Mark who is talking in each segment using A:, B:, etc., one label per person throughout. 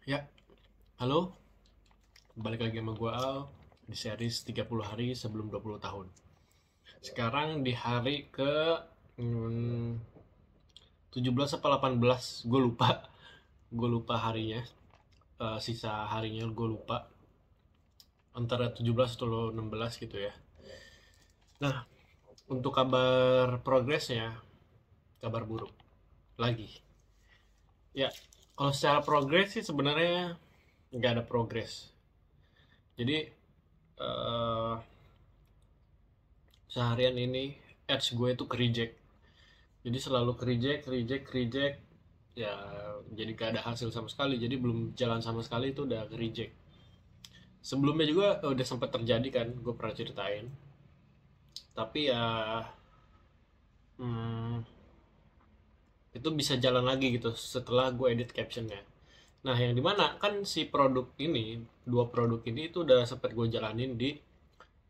A: Ya, halo. Balik lagi sama gue Al di series 30 hari sebelum 20 tahun. Sekarang di hari ke 17 apa 18, gue lupa. Gue lupa harinya. Sisa harinya gue lupa. Antara 17 atau 16 gitu ya. Nah, untuk kabar progresnya, kabar buruk lagi. Ya, kalau secara progres sih sebenarnya nggak ada progres. Jadi, eh, seharian ini ads gue itu ke reject. Jadi selalu ke reject, reject, reject. Ya, jadi gak ada hasil sama sekali. Jadi belum jalan sama sekali itu udah ke reject. Sebelumnya juga udah sempat terjadi kan, gue pernah ceritain. Tapi ya, hmm, itu bisa jalan lagi gitu setelah gue edit captionnya. Nah, yang dimana kan si produk ini, dua produk ini itu udah sempat gue jalanin di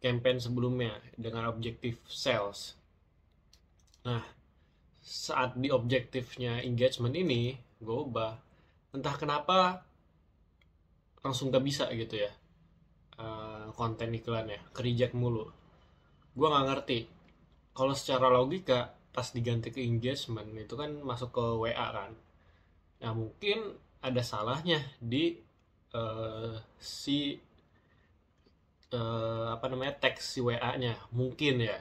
A: campaign sebelumnya dengan objektif sales. Nah, saat di objektifnya engagement ini gue ubah, entah kenapa langsung gak bisa gitu ya, konten iklannya ke reject mulu. Gue nggak ngerti kalau secara logika pas diganti ke engagement itu kan masuk ke WA kan. Nah, mungkin ada salahnya di si apa namanya teks si WA-nya mungkin ya.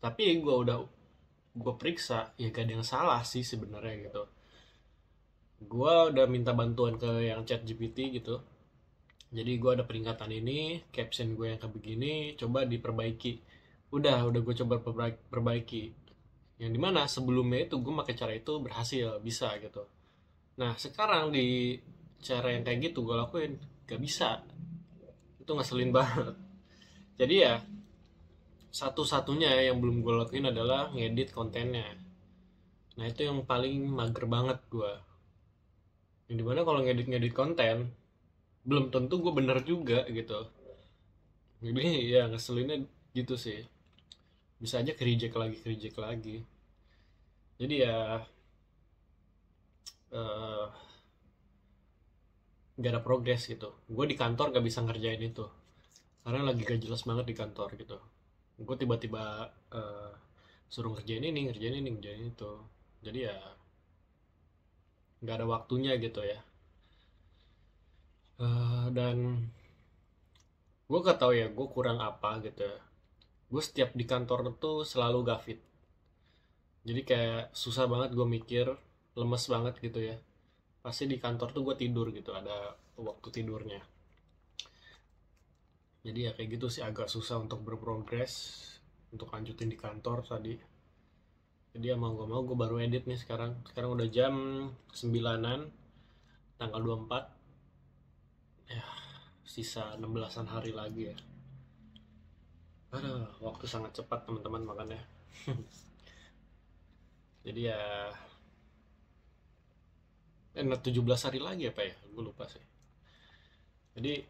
A: Tapi gue periksa ya gak ada yang salah sih sebenarnya gitu. Gue udah minta bantuan ke yang chat GPT gitu. Jadi gue ada peringatan ini, caption gue yang kayak begini, coba diperbaiki. Udah gue coba perbaiki. Yang dimana sebelumnya itu gue pakai cara itu berhasil, bisa gitu. Nah, sekarang di cara yang kayak gitu gue lakuin gak bisa. Itu ngeselin banget. Jadi ya, satu-satunya yang belum gue lakuin adalah ngedit kontennya. Nah, itu yang paling mager banget gue. Yang dimana kalau ngedit-ngedit konten belum tentu gue bener juga gitu. Jadi ya ngeselinnya gitu sih. Bisa aja ke reject lagi, ke reject lagi. Jadi ya, eh, nggak ada progres gitu. Gue di kantor gak bisa ngerjain itu karena lagi gak jelas banget di kantor gitu. Gue tiba-tiba eh, suruh ngerjain ini, ngerjain ini, ngerjain itu. Jadi ya nggak ada waktunya gitu ya. Dan gue gak tahu ya gue kurang apa gitu ya. Gue setiap di kantor tuh selalu gak fit. Jadi kayak susah banget gue mikir, lemes banget gitu ya. Pasti di kantor tuh gue tidur gitu, ada waktu tidurnya. Jadi ya kayak gitu sih, agak susah untuk berprogres untuk lanjutin di kantor tadi. Jadi ya mau gak mau gue baru edit nih sekarang udah jam 9-an, tanggal 24. Ya, sisa 16-an hari lagi ya. Aduh, waktu sangat cepat teman-teman makannya. Jadi ya, 17 hari lagi apa ya, gue lupa sih. Jadi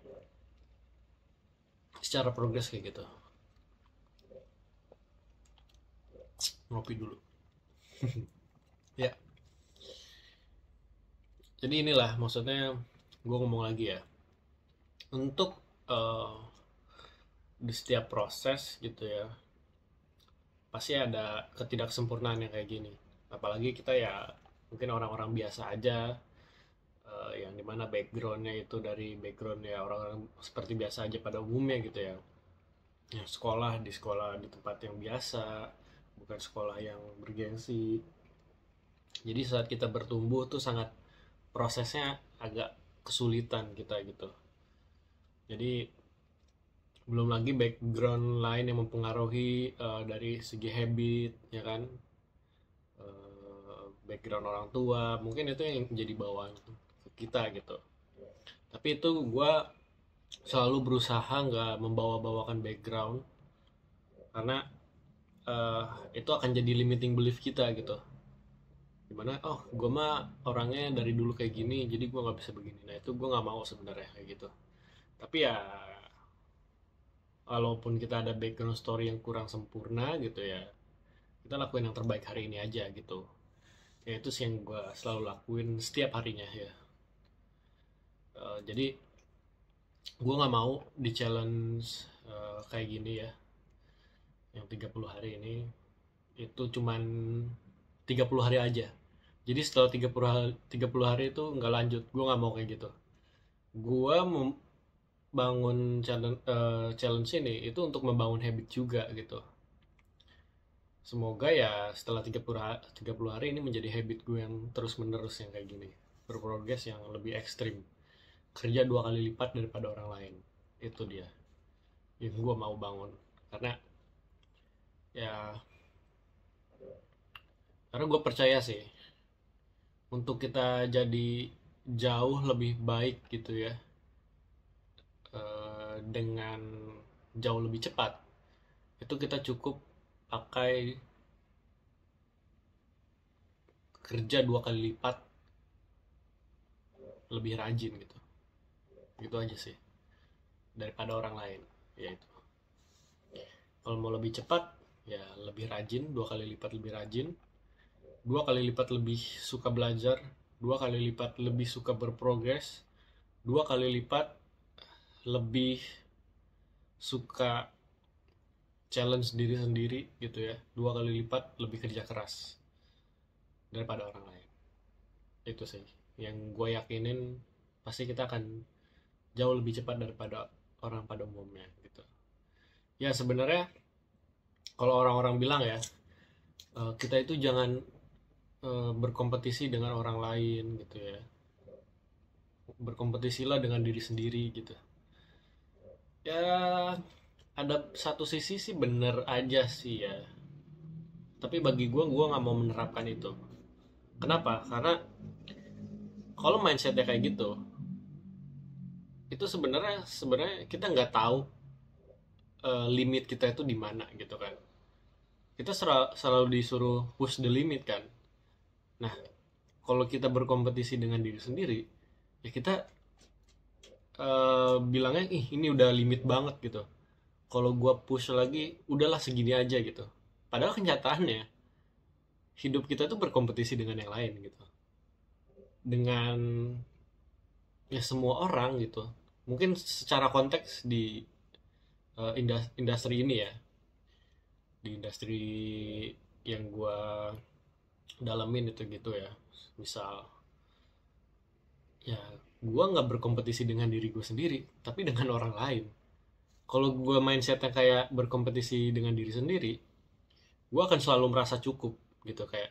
A: secara progres kayak gitu. Ngopi dulu. Ya, jadi inilah maksudnya, gue ngomong lagi ya, untuk eh, di setiap proses gitu ya pasti ada ketidaksempurnaan yang kayak gini. Apalagi kita ya mungkin orang-orang biasa aja, yang dimana backgroundnya itu dari background ya orang-orang seperti biasa aja pada umumnya gitu ya. Ya, sekolah di tempat yang biasa, bukan sekolah yang bergengsi. Jadi saat kita bertumbuh tuh sangat, prosesnya agak kesulitan kita gitu. Jadi belum lagi background lain yang mempengaruhi, dari segi habit ya kan. Background orang tua mungkin itu yang jadi bawaan kita gitu. Tapi itu gue selalu berusaha nggak membawa-bawakan background karena eh, itu akan jadi limiting belief kita gitu. Gimana, oh gue mah orangnya dari dulu kayak gini jadi gue nggak bisa begini. Nah itu gue nggak mau sebenarnya kayak gitu. Tapi ya, walaupun kita ada background story yang kurang sempurna gitu ya, kita lakuin yang terbaik hari ini aja gitu. Ya itu sih yang gue selalu lakuin setiap harinya ya. Jadi gue nggak mau di challenge kayak gini ya, yang 30 hari ini itu cuman 30 hari aja. Jadi setelah 30 hari itu nggak lanjut, gue nggak mau kayak gitu. Gue membangun challenge ini itu untuk membangun habit juga gitu. Semoga ya setelah 30 hari ini menjadi habit gue yang terus menerus yang kayak gini, berprogres yang lebih ekstrim, kerja 2 kali lipat daripada orang lain. Itu dia yang gue mau bangun. Karena ya karena gue percaya sih, untuk kita jadi jauh lebih baik gitu ya, dengan jauh lebih cepat, itu kita cukup pakai kerja 2 kali lipat lebih rajin gitu. Gitu aja sih, daripada orang lain. Ya itu, kalau mau lebih cepat ya lebih rajin, 2 kali lipat lebih rajin, 2 kali lipat lebih suka belajar, 2 kali lipat lebih suka berprogres, 2 kali lipat lebih suka challenge diri sendiri gitu ya, 2 kali lipat lebih kerja keras daripada orang lain. Itu sih yang gue yakinin, pasti kita akan jauh lebih cepat daripada orang pada umumnya gitu. Ya sebenarnya kalau orang-orang bilang ya, kita itu jangan berkompetisi dengan orang lain gitu ya, berkompetisilah dengan diri sendiri gitu. Ya ada satu sisi sih bener aja sih ya, tapi bagi gue nggak mau menerapkan itu. Kenapa? Karena kalau mindsetnya kayak gitu, itu sebenarnya kita nggak tahu limit kita itu di mana gitu kan. Kita selalu disuruh push the limit kan. Nah, kalau kita berkompetisi dengan diri sendiri, ya kita bilangnya ih ini udah limit banget gitu. Kalau gua push lagi, udahlah segini aja gitu. Padahal kenyataannya hidup kita tuh berkompetisi dengan yang lain gitu. Dengan ya semua orang gitu. Mungkin secara konteks di industri ini ya, di industri yang gua dalamin itu gitu ya. Misal ya gue nggak berkompetisi dengan diri gue sendiri, tapi dengan orang lain. Kalau gue mindsetnya kayak berkompetisi dengan diri sendiri, gue akan selalu merasa cukup gitu, kayak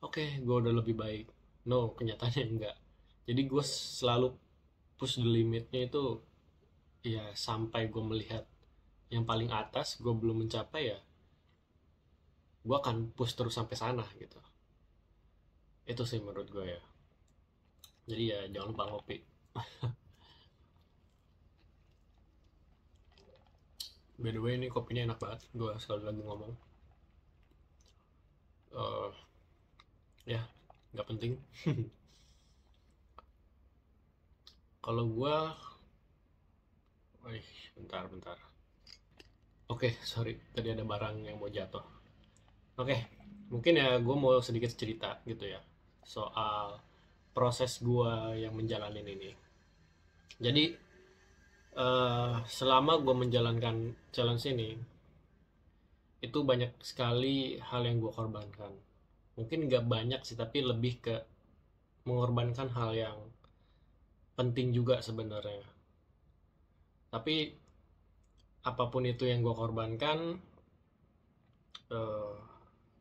A: oke, gue udah lebih baik. No, kenyataannya enggak. Jadi gue selalu push the limitnya itu, ya sampai gue melihat yang paling atas gue belum mencapai, ya gue akan push terus sampai sana gitu. Itu sih menurut gue ya. Jadi ya jangan lupa ngopi. By the way, ini kopinya enak banget, gue sekali lagi ngomong. Eh, ya nggak penting. Kalau gue, wih, bentar. Oke, sorry, tadi ada barang yang mau jatuh. Oke, mungkin ya gue mau sedikit cerita gitu ya, soal proses gue yang menjalanin ini. Jadi selama gue menjalankan challenge ini, itu banyak sekali hal yang gue korbankan. Mungkin nggak banyak sih, tapi lebih ke mengorbankan hal yang penting juga sebenarnya. Tapi apapun itu yang gue korbankan, eh,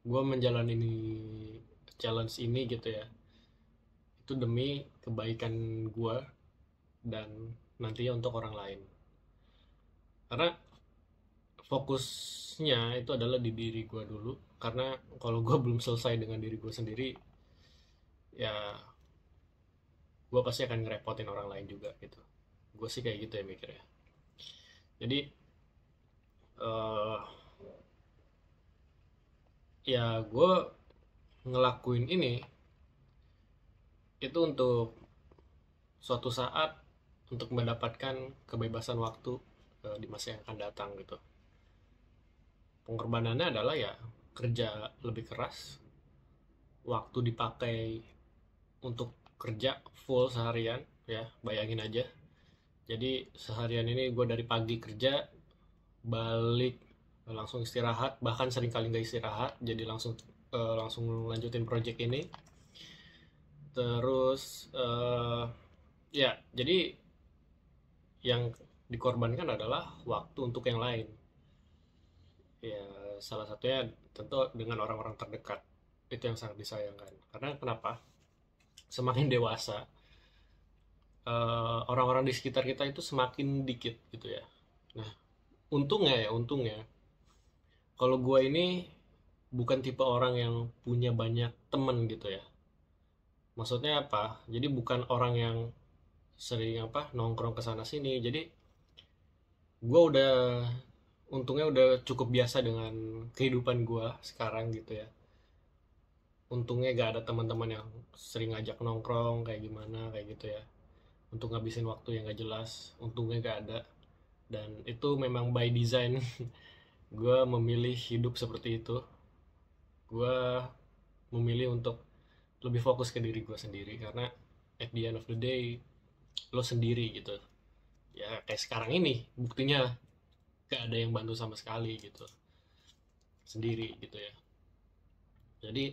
A: gue menjalani challenge ini gitu ya, itu demi kebaikan gue dan nantinya untuk orang lain. Karena fokusnya itu adalah di diri gue dulu. Karena kalau gue belum selesai dengan diri gue sendiri, ya gue pasti akan ngerepotin orang lain juga gitu. Gue sih kayak gitu ya mikirnya. Jadi uh, ya gue ngelakuin ini itu untuk suatu saat, untuk mendapatkan kebebasan waktu di masa yang akan datang gitu. Pengorbanannya adalah ya kerja lebih keras, waktu dipakai untuk kerja full seharian, ya, bayangin aja. Jadi seharian ini gue dari pagi kerja, balik langsung istirahat, bahkan sering kali nggak istirahat, jadi langsung lanjutin project ini. Terus ya, jadi yang dikorbankan adalah waktu untuk yang lain. Ya, salah satunya tentu dengan orang-orang terdekat. Itu yang sangat disayangkan. Karena kenapa? Semakin dewasa, orang-orang di sekitar kita itu semakin dikit gitu ya. Nah, untungnya, kalau gue ini bukan tipe orang yang punya banyak temen gitu ya. Maksudnya apa? Jadi bukan orang yang sering apa nongkrong ke sana sini. Jadi gue untungnya udah cukup biasa dengan kehidupan gue sekarang gitu ya. Untungnya gak ada teman-teman yang sering ngajak nongkrong kayak gimana kayak gitu ya. Untuk ngabisin waktu yang gak jelas, untungnya gak ada. Dan itu memang by design. Gue memilih hidup seperti itu. Gue memilih untuk lebih fokus ke diri gue sendiri, karena at the end of the day lo sendiri gitu ya. Kayak sekarang ini buktinya gak ada yang bantu sama sekali gitu, sendiri gitu ya. Jadi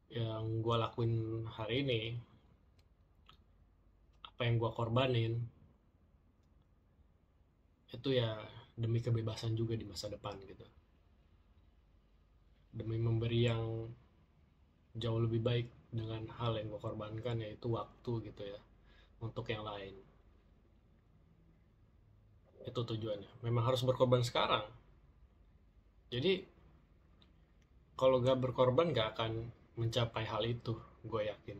A: yang gue lakuin hari ini, apa yang gue korbanin itu ya demi kebebasan juga di masa depan gitu, demi memberi yang jauh lebih baik dengan hal yang gue korbankan, yaitu waktu gitu ya, untuk yang lain. Itu tujuannya, memang harus berkorban sekarang. Jadi kalau gak berkorban gak akan mencapai hal itu, gue yakin.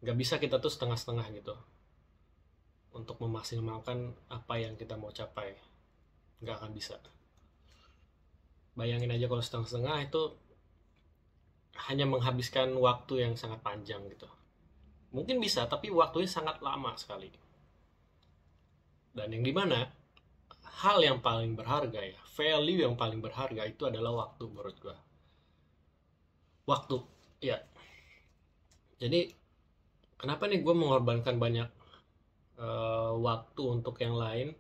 A: Gak bisa kita tuh setengah-setengah gitu untuk memaksimalkan apa yang kita mau capai. Gak akan bisa. Bayangin aja kalau setengah-setengah itu hanya menghabiskan waktu yang sangat panjang gitu. Mungkin bisa, tapi waktunya sangat lama sekali. Dan yang dimana hal yang paling berharga ya, value yang paling berharga itu adalah waktu menurut gue. Waktu, ya. Jadi kenapa nih gue mengorbankan banyak waktu untuk yang lain,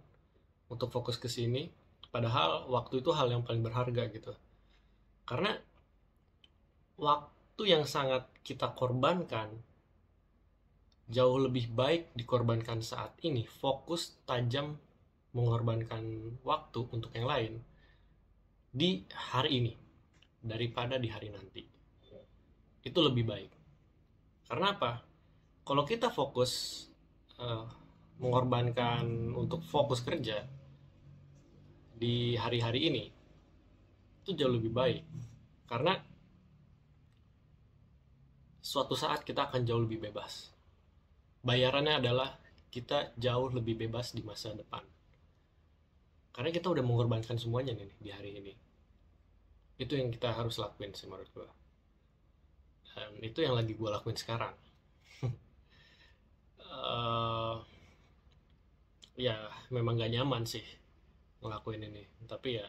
A: untuk fokus ke sini, padahal waktu itu hal yang paling berharga gitu. Karena waktu yang sangat kita korbankan jauh lebih baik dikorbankan saat ini, fokus tajam mengorbankan waktu untuk yang lain di hari ini daripada di hari nanti. Itu lebih baik. Karena apa? Kalau kita fokus uh, mengorbankan untuk fokus kerja di hari-hari ini, itu jauh lebih baik. Karena suatu saat kita akan jauh lebih bebas. Bayarannya adalah kita jauh lebih bebas di masa depan. Karena kita udah mengorbankan semuanya nih di hari ini. Itu yang kita harus lakuin sih menurut gue. Dan itu yang lagi gue lakuin sekarang. Ya memang gak nyaman sih ngelakuin ini. Tapi ya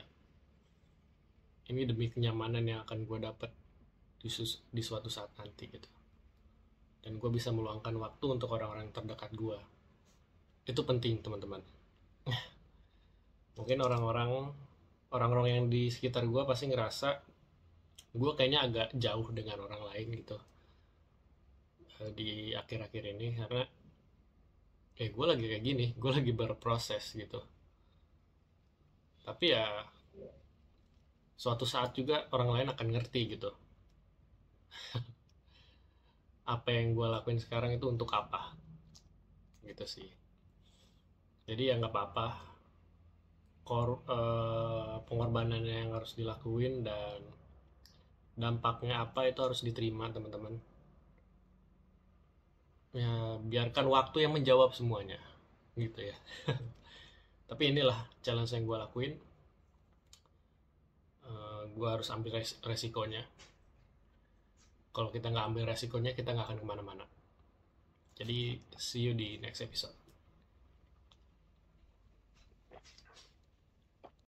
A: ini demi kenyamanan yang akan gue dapat di suatu saat nanti gitu. Dan gue bisa meluangkan waktu untuk orang-orang terdekat gue. Itu penting teman-teman. Mungkin orang-orang yang di sekitar gue pasti ngerasa gue kayaknya agak jauh dengan orang lain gitu di akhir-akhir ini, karena gue lagi kayak gini, gue lagi berproses gitu. Tapi ya suatu saat juga orang lain akan ngerti gitu apa yang gue lakuin sekarang itu untuk apa gitu sih. Jadi ya nggak apa-apa, pengorbanan yang harus dilakuin dan dampaknya apa itu harus diterima teman-teman. Ya biarkan waktu yang menjawab semuanya gitu ya. Tapi inilah challenge yang gue lakuin. Gue harus ambil resikonya. Kalau kita nggak ambil resikonya, kita nggak akan kemana-mana. Jadi see you di next episode.